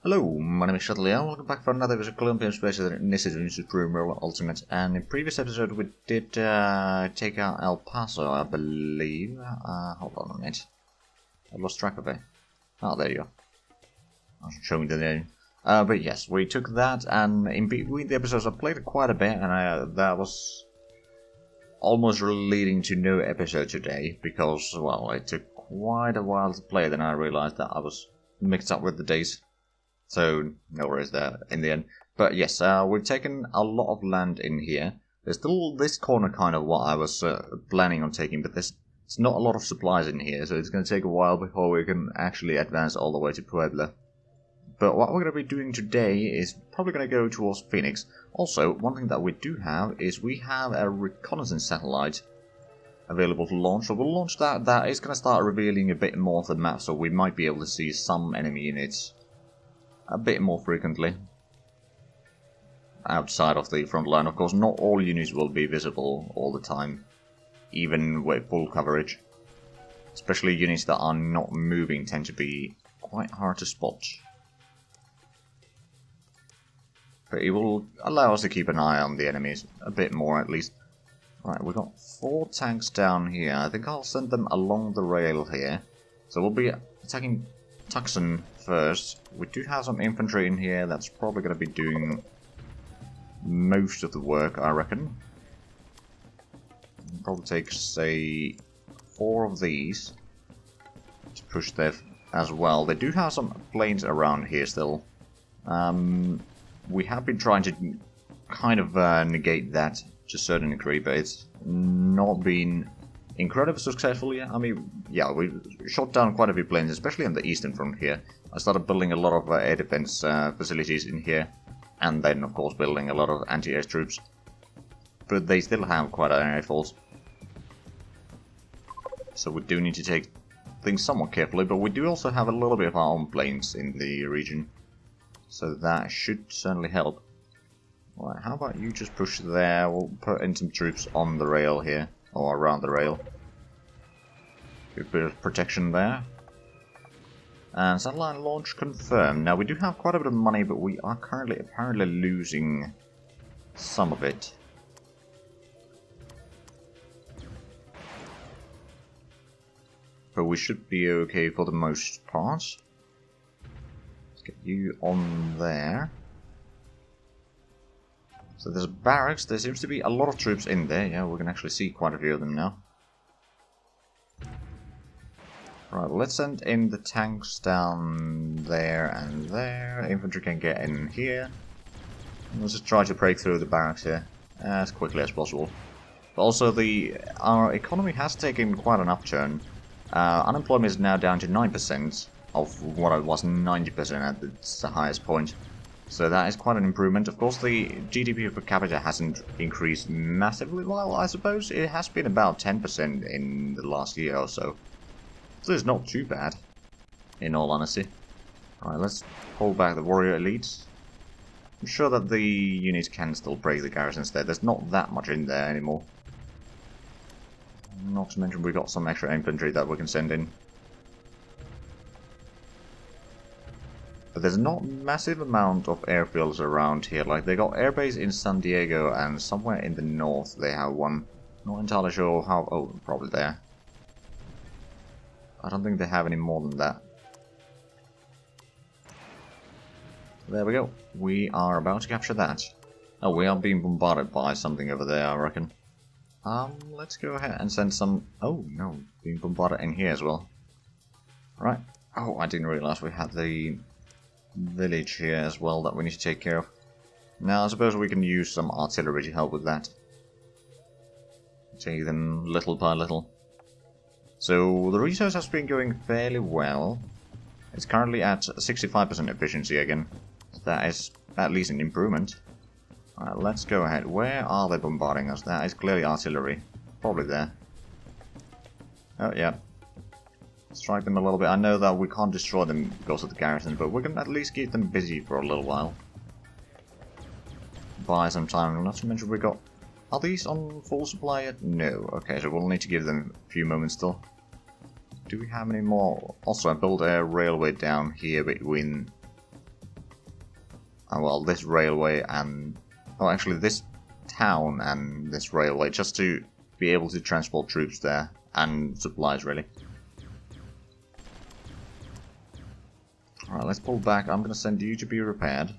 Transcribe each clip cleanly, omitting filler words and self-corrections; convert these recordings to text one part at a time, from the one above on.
Hello, my name is Shuttley and welcome back for another episode of Columbian Space Initiative Supreme World Ultimate. And in the previous episode we did take out El Paso, I believe. Hold on a minute. I lost track of it. Oh, there you go. I was showing the name. But yes, we took that, and in between the episodes I played it quite a bit, and that was almost leading to no episode today, because, well, it took quite a while to play, then I realized that I was mixed up with the days. So, no worries there in the end. But yes, we've taken a lot of land in here. There's still this corner kind of what I was planning on taking, but there's not a lot of supplies in here, so it's going to take a while before we can actually advance all the way to Puebla. But what we're going to be doing today is probably going to go towards Phoenix. Also, one thing that we do have is we have a Reconnaissance Satellite available to launch. So we'll launch that. That is going to start revealing a bit more of the map, so we might be able to see some enemy units a bit more frequently outside of the front line. Of course, not all units will be visible all the time, even with full coverage. Especially units that are not moving tend to be quite hard to spot. But it will allow us to keep an eye on the enemies a bit more at least. Right, we've got 4 tanks down here. I think I'll send them along the rail here. So we'll be attacking Tucson first. We do have some infantry in here that's probably going to be doing most of the work, I reckon. It'll probably take, say, 4 of these to push there as well. They do have some planes around here still. We have been trying to kind of negate that to a certain degree, but it's not been incredibly successful yet. I mean, yeah, we shot down quite a few planes, especially on the eastern front here. I started building a lot of air defense facilities in here, and then, of course, building a lot of anti-air troops. But they still have quite an air force. So we do need to take things somewhat carefully, but we do also have a little bit of our own planes in the region. So that should certainly help. Right, how about you just push there? We'll put in some troops on the rail here, or around the rail. Give a bit of protection there. And satellite launch confirmed. Now we do have quite a bit of money, but we are currently apparently losing some of it. But we should be okay for the most part. Let's get you on there. So there's a barracks. There seems to be a lot of troops in there. Yeah, we can actually see quite a few of them now. Right, let's send in the tanks down there and there. Infantry can get in here. Let's just try to break through the barracks here as quickly as possible. But also, our economy has taken quite an upturn. Unemployment is now down to 9% of what it was 90% at its highest point. So that is quite an improvement. Of course, the GDP per capita hasn't increased massively. Well, I suppose it has been about 10% in the last year or so. So it's not too bad, in all honesty. Alright, let's pull back the warrior elites. I'm sure that the units can still break the garrisons there. There's not that much in there anymore. Not to mention we've got some extra infantry that we can send in. But there's not a massive amount of airfields around here. Like, they got airbase in San Diego and somewhere in the north they have one. Not entirely sure how... Oh, probably there. I don't think they have any more than that. There we go. We are about to capture that. Oh, we are being bombarded by something over there, I reckon. Let's go ahead and send some... Oh, no. Being bombarded in here as well. Right. Oh, I didn't realize we had the village here as well that we need to take care of. Now, I suppose we can use some artillery to help with that. Take them little by little. So, the research has been going fairly well. It's currently at 65% efficiency again. That is at least an improvement. Alright, let's go ahead. Where are they bombarding us? That is clearly artillery. Probably there. Oh, yeah. Strike them a little bit. I know that we can't destroy them because of the garrison, but we can at least keep them busy for a little while. Buy some time. Not to mention we got... Are these on full supply yet? No. Okay, so we'll need to give them a few moments still. Do we have any more? Also, I built a railway down here between well, this railway and... oh, actually this town and this railway, just to be able to transport troops there, and supplies, really. Alright, let's pull back. I'm going to send you to be repaired.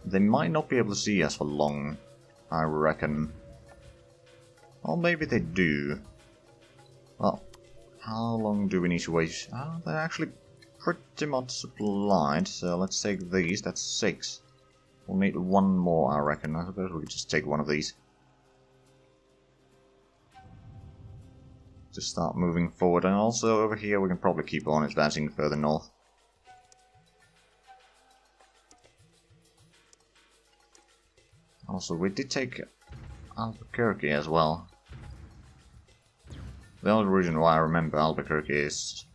They might not be able to see us for long, I reckon. Or maybe they do. Well, how long do we need to wait? Oh, they're actually pretty much supplied, so let's take these. That's 6. We'll need one more, I reckon. I suppose we could just take one of these. To start moving forward, and also over here we can probably keep on advancing further north. Also, we did take Albuquerque as well. The only reason why I remember Albuquerque is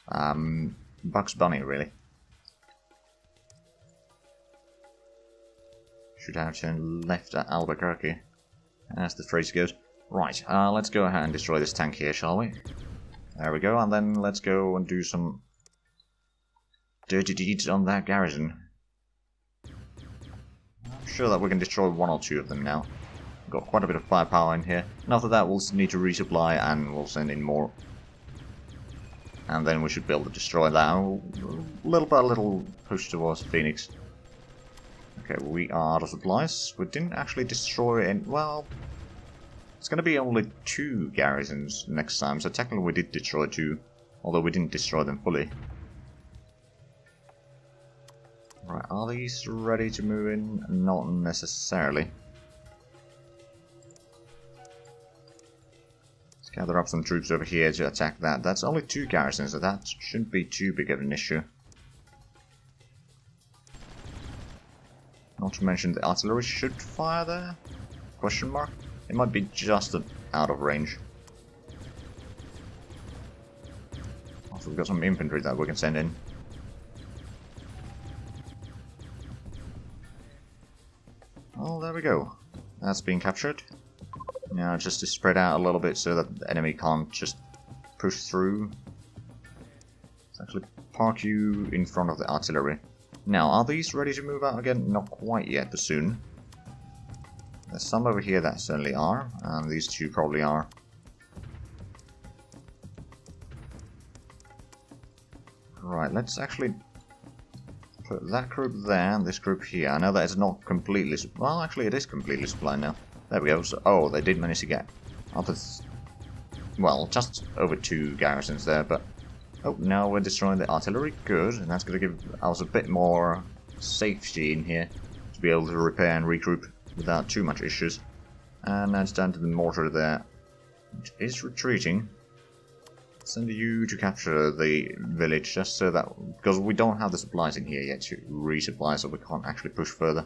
Bugs Bunny, really. Should have turned left at Albuquerque, as the phrase goes. Right, let's go ahead and destroy this tank here, shall we? There we go, and then let's go and do some dirty deeds on that garrison. I'm sure that we can destroy 1 or 2 of them now. We've got quite a bit of firepower in here. And after that we'll need to resupply and we'll send in more. And then we should be able to destroy that. Little by little push towards Phoenix. Okay, we are out of supplies. We didn't actually destroy any... well... it's going to be only 2 garrisons next time, so technically we did destroy 2, although we didn't destroy them fully. Right, are these ready to move in? Not necessarily. Let's gather up some troops over here to attack that. That's only 2 garrisons, so that shouldn't be too big of an issue. Not to mention the artillery should fire there? Question mark? It might be just out of range. Also, we've got some infantry that we can send in. Oh, there we go. That's being captured. Now, just to spread out a little bit so that the enemy can't just push through. Let's actually park you in front of the artillery. Now, are these ready to move out again? Not quite yet, but soon. There's some over here that certainly are, and these 2 probably are. Right, let's actually put that group there and this group here. I know that it's not completely... well, actually it is completely supplied now. There we go. So, oh, they did manage to get others. Well, just over 2 garrisons there, but... oh, now we're destroying the artillery. Good, and that's going to give us a bit more safety in here to be able to repair and regroup without too much issues. And that's down to the mortar there, which is retreating. Send you to capture the village, just so that... because we don't have the supplies in here yet to resupply, so we can't actually push further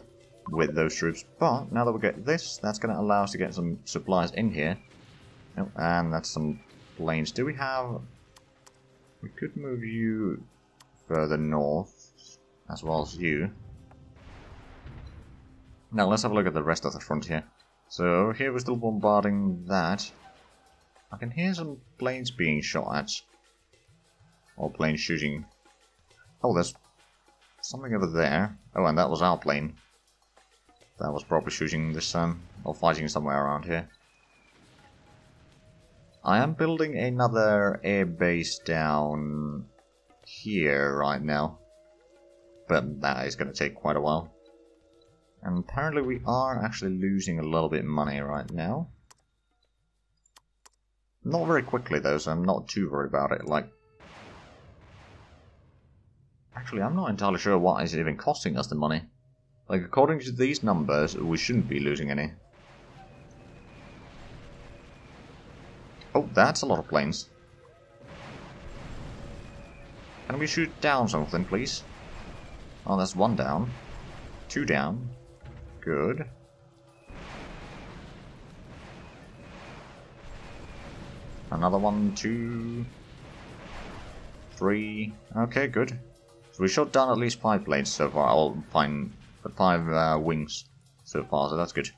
with those troops. But now that we get this, that's going to allow us to get some supplies in here. Oh, and that's some planes. Do we have... we could move you further north, as well as you. Now let's have a look at the rest of the front here. So here we're still bombarding that. I can hear some planes being shot at. Or planes shooting. Oh, there's something over there. Oh, and that was our plane. That was probably shooting this time. Or fighting somewhere around here. I am building another air base down here right now. But that is going to take quite a while. And apparently we are actually losing a little bit of money right now. Not very quickly though, so I'm not too worried about it. Like, actually, I'm not entirely sure what is even costing us the money. Like, according to these numbers, we shouldn't be losing any. Oh, that's a lot of planes. Can we shoot down something, please? Oh, that's 1 down. 2 down. Good. Another 1, 2, 3. Okay, good. So we shot down at least 5 planes so far. I'll find 5 wings so far, so that's good.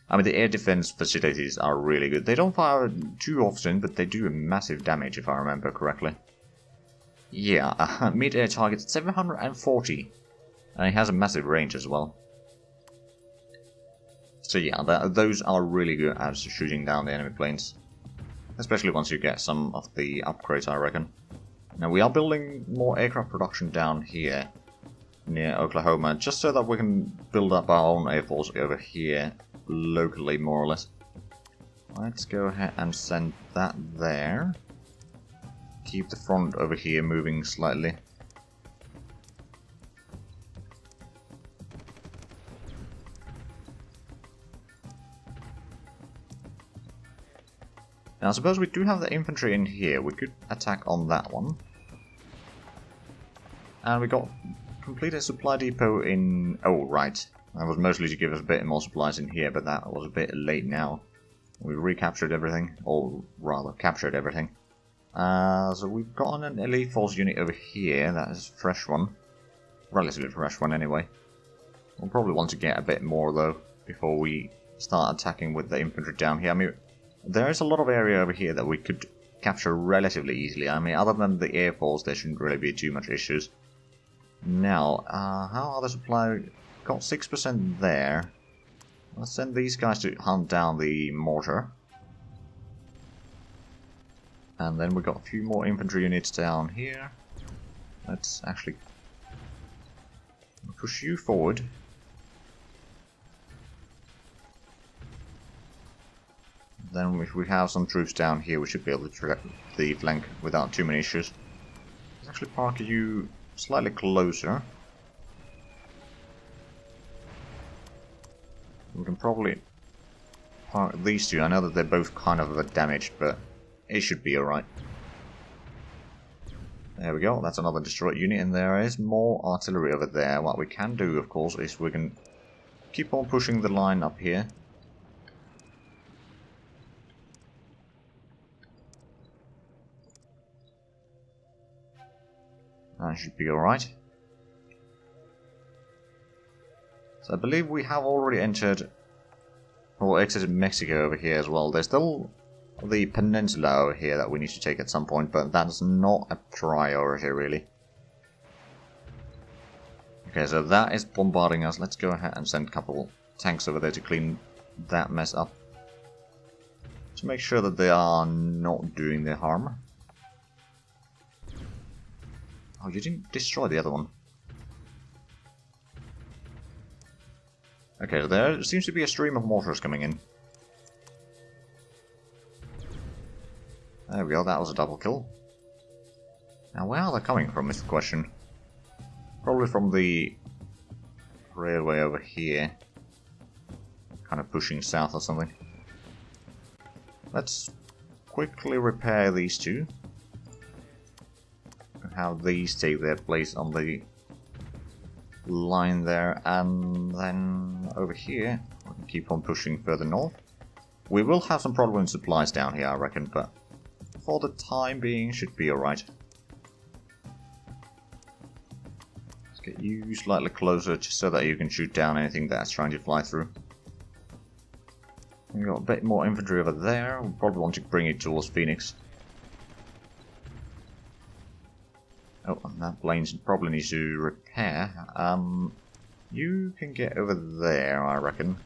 I mean, the air defense facilities are really good. They don't fire too often, but they do massive damage if I remember correctly. Yeah, mid-air target 740. And it has a massive range as well. So yeah, those are really good at shooting down the enemy planes. Especially once you get some of the upgrades, I reckon. Now we are building more aircraft production down here near Oklahoma, just so that we can build up our own air force over here locally, more or less. Let's go ahead and send that there. Keep the front over here moving slightly. Now I suppose we do have the infantry in here. We could attack on that one. And we got completed supply depot in... Oh, right. That was mostly to give us a bit more supplies in here, but that was a bit late now. We recaptured everything, or rather, captured everything. So we've got an elite force unit over here. That is a fresh one. Relatively fresh one, anyway. We'll probably want to get a bit more, though, before we start attacking with the infantry down here. I mean, there is a lot of area over here that we could capture relatively easily. I mean, other than the air force, there shouldn't really be too much issues. Now, how are the supply? Got 6% there. Let's send these guys to hunt down the mortar. And then we've got a few more infantry units down here. Let's actually push you forward. Then if we have some troops down here, we should be able to track the flank without too many issues. Let's actually park you slightly closer. We can probably park these two. I know that they're both kind of damaged, but it should be alright. There we go, that's another destroyed unit, and there is more artillery over there. What we can do, of course, is we can keep on pushing the line up here. That should be alright. So I believe we have already entered or exited Mexico over here as well. There's still the peninsula over here that we need to take at some point, but that's not a priority really. Okay, so that is bombarding us. Let's go ahead and send a couple tanks over there to clean that mess up. To make sure that they are not doing their harm. Oh, you didn't destroy the other one. Okay, so there seems to be a stream of mortars coming in. There we go, that was a double kill. Now where are they coming from is the question. Probably from the railway over here. Kind of pushing south or something. Let's quickly repair these two. And have these take their place on the line there, and then over here we can keep on pushing further north. We will have some problem with supplies down here, I reckon, but for the time being should be alright. Let's get you slightly closer just so that you can shoot down anything that's trying to fly through. We've got a bit more infantry over there. We'll probably want to bring it towards Phoenix. Oh, and that plane probably needs to repair. You can get over there, I reckon.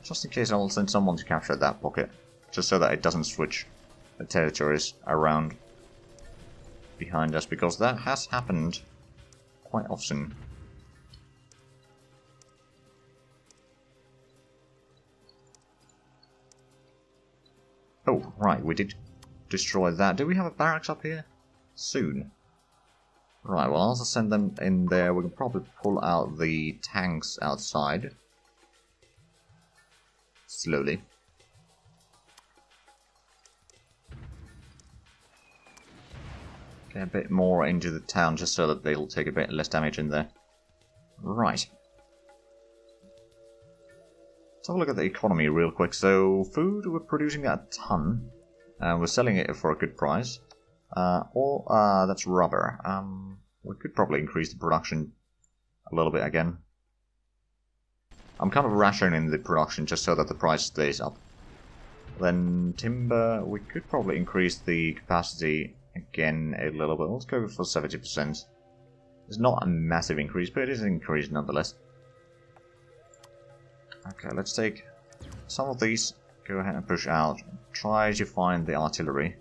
Just in case, I'll send someone to capture that pocket, just so that it doesn't switch the territories around behind us, because that has happened quite often. Oh, right, we did destroy that. Do we have a barracks up here? Soon. Right, well, I'll also send them in there. We can probably pull out the tanks outside. Slowly. Get a bit more into the town just so that they'll take a bit less damage in there. Right. Let's have a look at the economy real quick. So, food, we're producing a ton. And we're selling it for a good price. That's rubber. We could probably increase the production a little bit again. I'm kind of rationing the production just so that the price stays up. Then timber, we could probably increase the capacity again a little bit. Let's go for 70%. It's not a massive increase, but it is an increase nonetheless. Okay, let's take some of these, go ahead and push out. Try to find the artillery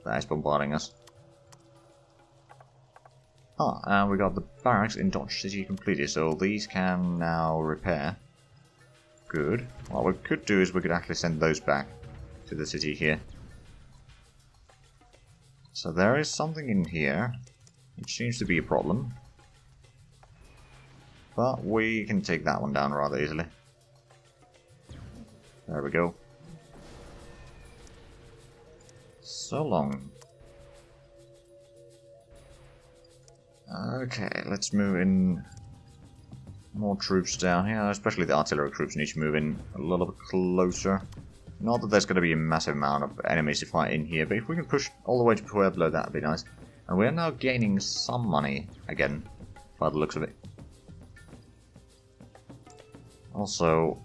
that is bombarding us. Ah, and we got the barracks in Dodge City completed, so these can now repair. Good. What we could do is we could actually send those back to the city here. So there is something in here, which seems to be a problem. But we can take that one down rather easily. There we go. So long. Okay, let's move in more troops down here, especially the artillery troops need to move in a little bit closer. Not that there's going to be a massive amount of enemies to fight in here, but if we can push all the way to Pueblo, that would be nice. And we are now gaining some money again, by the looks of it. Also,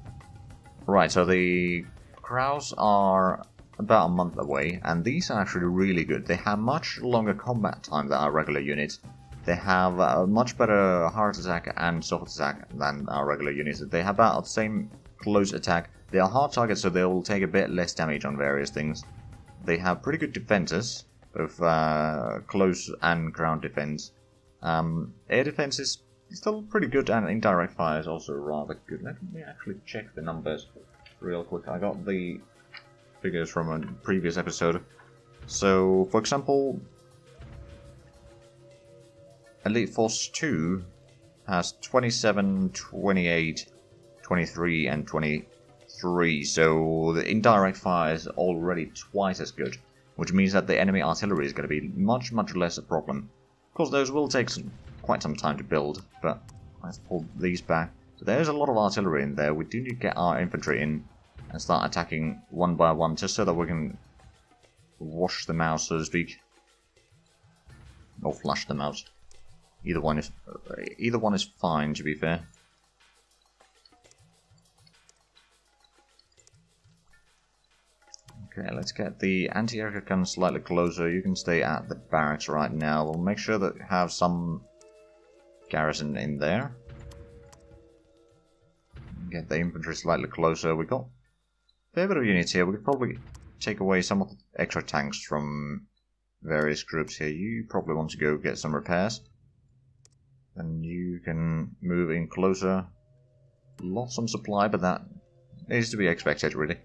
right, so the Crows are about a month away, and these are actually really good. They have much longer combat time than our regular units. They have a much better hard attack and soft attack than our regular units. They have about the same close attack. They are hard targets, so they will take a bit less damage on various things. They have pretty good defenses, both close and ground defense. Air defense is still pretty good, and indirect fire is also rather good. Let me actually check the numbers real quick. I got the figures from a previous episode. So, for example, Elite Force 2 has 27, 28, 23, and 23, so the indirect fire is already twice as good, which means that the enemy artillery is going to be much less a problem. Of course, those will take quite some time to build, but let's pull these back. So there's a lot of artillery in there. We do need to get our infantry in and start attacking one by one, just so that we can wash them out, so to speak. Or flush them out. Either one is fine, to be fair. Okay, let's get the anti-aircraft gun slightly closer. You can stay at the barracks right now. We'll make sure that we have some garrison in there. Get the infantry slightly closer. We got a fair bit of units here. We could probably take away some of the extra tanks from various groups here. You probably want to go get some repairs. And you can move in closer. Lost some supply, but that is to be expected, really.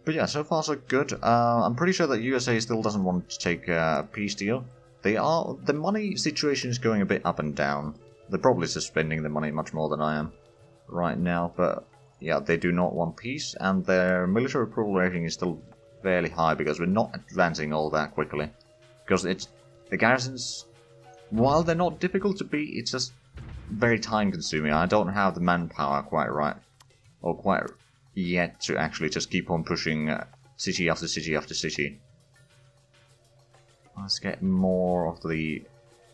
But yeah, so far so good. I'm pretty sure that USA still doesn't want to take a peace deal. The money situation is going a bit up and down. They're probably spending the money much more than I am right now, but yeah, they do not want peace, and their military approval rating is still fairly high because we're not advancing all that quickly. Because the garrisons, while they're not difficult to beat, it's just very time consuming. I don't have the manpower quite right, or quite yet, to actually just keep on pushing city after city after city. Let's get more of the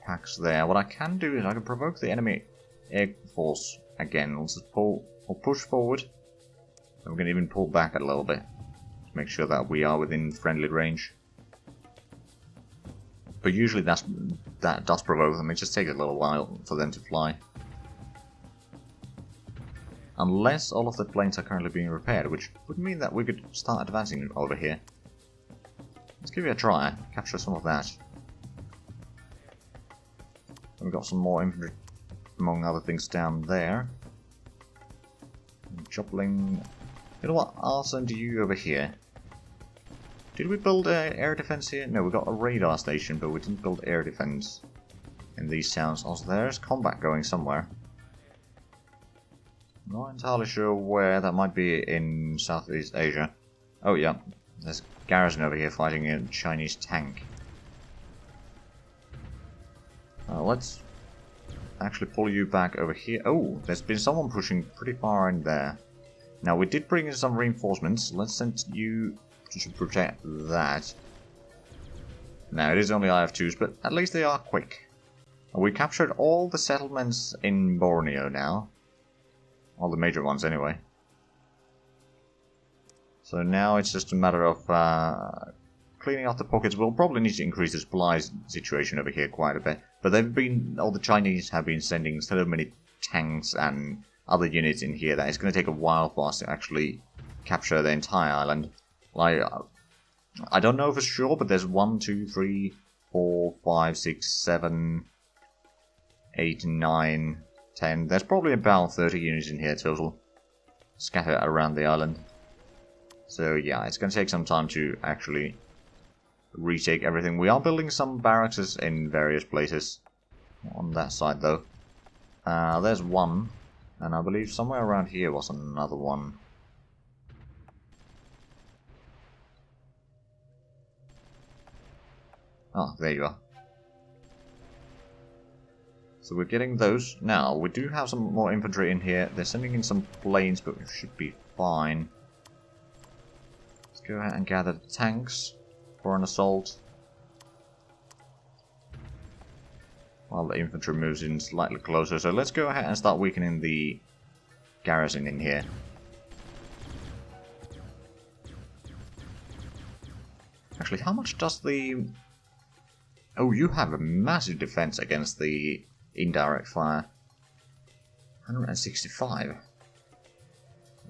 packs there. What I can do is I can provoke the enemy air force again. Let's just pull or push forward. And we can even pull back a little bit to make sure that we are within friendly range. But usually that does provoke them. It just takes a little while for them to fly. Unless all of the planes are currently being repaired, which would mean that we could start advancing over here. Let's give it a try. Capture some of that. We've got some more infantry, among other things, down there. Joplin. You know what? I'll send you over here. Did we build air defense here? No, we got a radar station, but we didn't build air defense in these towns. Also, there's combat going somewhere. Not entirely sure where. That might be in Southeast Asia. Oh yeah, there's a garrison over here fighting a Chinese tank. Let's actually pull you back over here. Oh, there's been someone pushing pretty far in there. Now, we did bring in some reinforcements. Let's send you to protect that. Now, it is only IF2s, but at least they are quick. We captured all the settlements in Borneo now. All the major ones anyway. So now it's just a matter of cleaning out the pockets. We'll probably need to increase the supply situation over here quite a bit. But all the Chinese have been sending so many tanks and other units in here that it's going to take a while for us to actually capture the entire island. Like, I don't know for sure, but there's 1, 2, 3, 4, 5, 6, 7, 8, 9, 10. There's probably about 30 units in here total, scattered around the island. So yeah, it's going to take some time to actually retake everything. We are building some barracks in various places on that side though. There's one, and I believe somewhere around here was another one. Oh, there you are. So we're getting those. Now, we do have some more infantry in here. They're sending in some planes, but we should be fine. Let's go ahead and gather the tanks for an assault. While the infantry moves in slightly closer. So let's go ahead and start weakening the garrison in here. Actually, how much does the... Oh, you have a massive defense against the indirect fire. 165.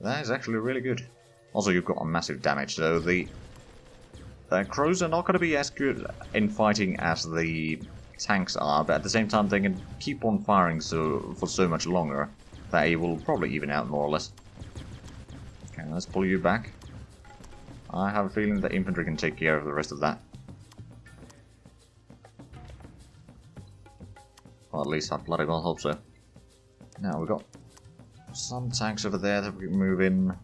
That is actually really good. Also, you've got a massive damage, so the crows are not going to be as good in fighting as the tanks are, but at the same time they can keep on firing for so much longer that it will probably even out more or less. Okay, let's pull you back. I have a feeling that infantry can take care of the rest of that. Well, at least I bloody well hope so. Now we've got some tanks over there that we can move in.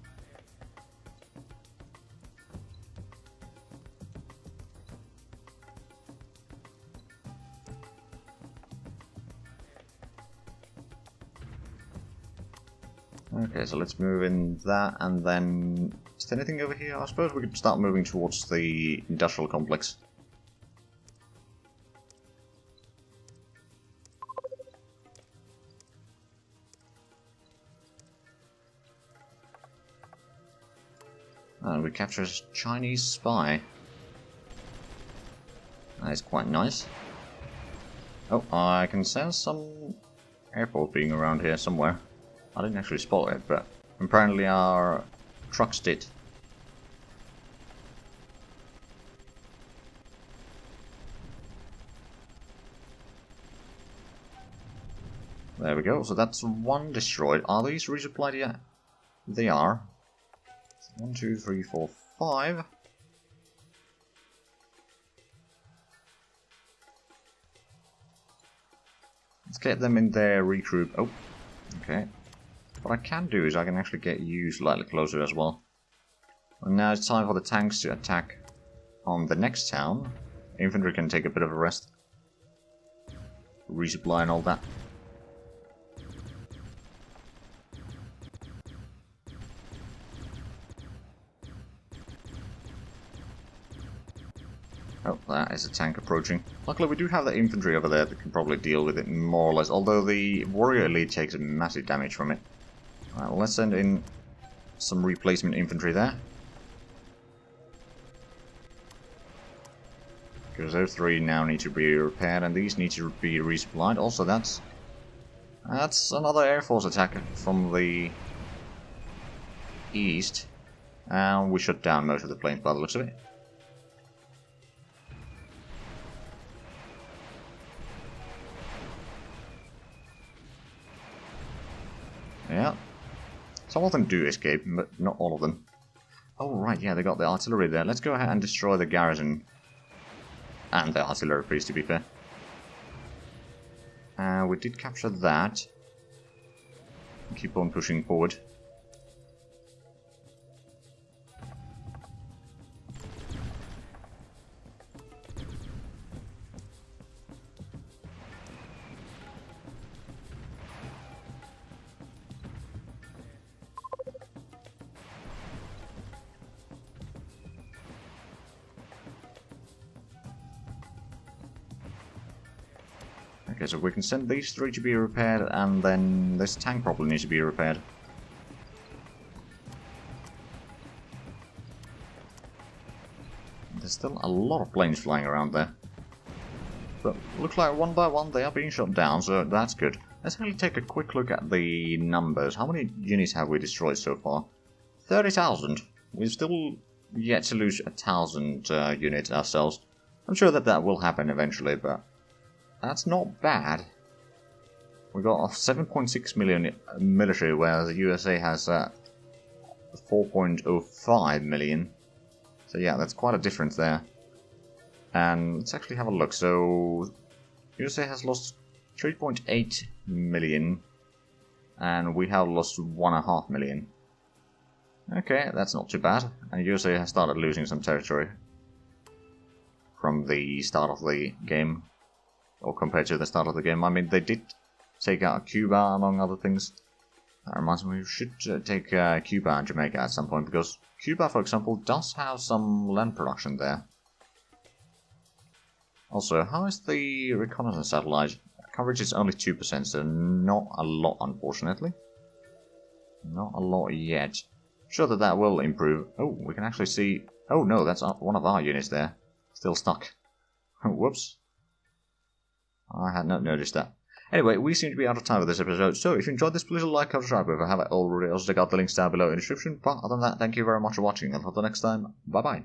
Okay, so let's move in that, and then... Is there anything over here? I suppose we could start moving towards the industrial complex. And we capture a Chinese spy. That is quite nice. Oh, I can sense some airport being around here somewhere. I didn't actually spot it, but apparently our trucks did. There we go, so that's one destroyed. Are these resupplied yet? They are. 1, 2, 3, 4, 5. Let's get them in there, regroup. Oh, okay. What I can do is I can actually get you slightly closer as well. And now it's time for the tanks to attack on the next town. Infantry can take a bit of a rest. Resupply and all that. Oh, that is a tank approaching. Luckily we do have the infantry over there that can probably deal with it more or less, although the warrior elite takes massive damage from it. Alright, well, let's send in some replacement infantry there. Because those three now need to be repaired and these need to be resupplied. Also, that's another Air Force attack from the east. And we shut down most of the planes by the looks of it. Yeah. Some of them do escape, but not all of them. Oh, right, yeah, they got the artillery there. Let's go ahead and destroy the garrison. And the artillery piece, to be fair. We did capture that. Keep on pushing forward. Okay, so we can send these three to be repaired, and then this tank probably needs to be repaired. there's still a lot of planes flying around there. But looks like one by one they are being shot down, so that's good. Let's actually take a quick look at the numbers. How many units have we destroyed so far? 30,000. We've still yet to lose 1,000 units ourselves. I'm sure that will happen eventually, but that's not bad. We got 7.6 million military, whereas the USA has 4.05 million. So yeah, that's quite a difference there. And let's actually have a look. So USA has lost 3.8 million, and we have lost 1.5 million. Okay, that's not too bad. And USA has started losing some territory from the start of the game, or compared to the start of the game. I mean, they did take out Cuba, among other things. That reminds me, we should take Cuba and Jamaica at some point, because Cuba, for example, does have some land production there. Also, how is the Reconnaissance Satellite? Coverage is only 2%, so not a lot, unfortunately. Not a lot yet. Sure that will improve. Oh, we can actually see... Oh no, that's one of our units there. Still stuck. Whoops. I had not noticed that. Anyway, we seem to be out of time with this episode, so if you enjoyed this, please like, subscribe if you haven't already. Also check out the links down below in the description. But other than that, thank you very much for watching, and until the next time, bye bye.